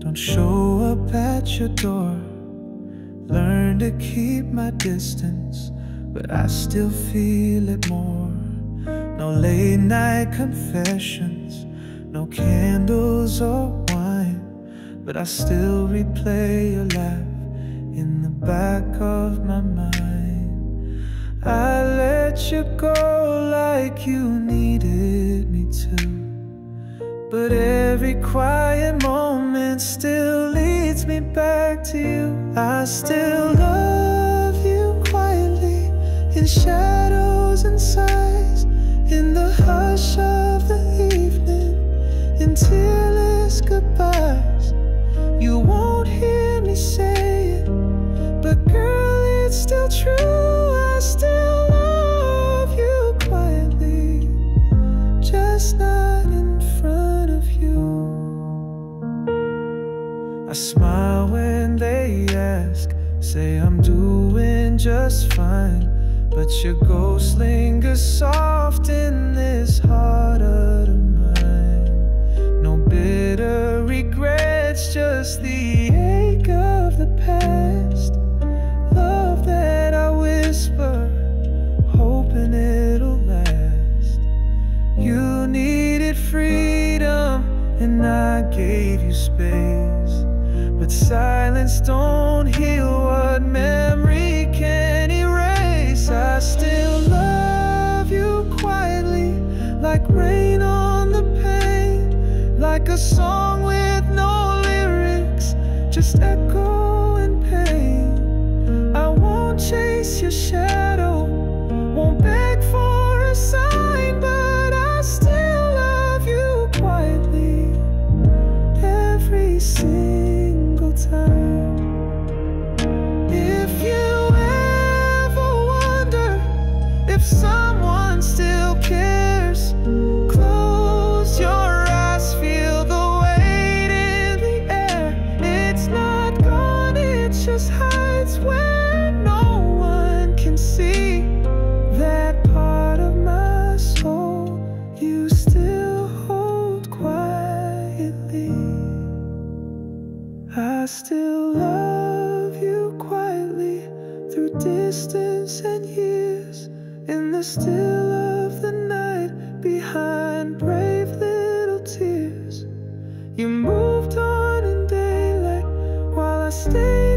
don't show up at your door. Learn to keep my distance, but I still feel it more. No late night confessions, no candles or wine, but I still replay your laugh in the back of my mind. I let you go like you needed me to, but every quiet moment still leads me back to you. I still love you quietly, in shadows and sighs, in the hush of the evening, in tearless goodbyes. You won't hear me say it, but girl, it's still true. I still love you quietly, just not in front of you. I smile when they ask, say I'm doing just fine, but your ghost lingers soft in this heart of mine. No bitter regrets, just the ache of the past. Love that I whisper, hoping it'll last. You needed freedom, and I gave you space, but silence don't heal what memory can erase. I still love you quietly, like rain on the pain, like a song with no lyrics, just echo and pain. I won't chase your shadow, won't beg for a sign, but I still love you quietly, every single time. If you ever wonder if someone still cares, close your eyes, feel the weight in the air. It's not gone, it just hides where no one can see. That part of my soul you still hold quietly. I still love you quietly, through distance and years, in the still of the night, behind brave little tears. You moved on in daylight while I stayed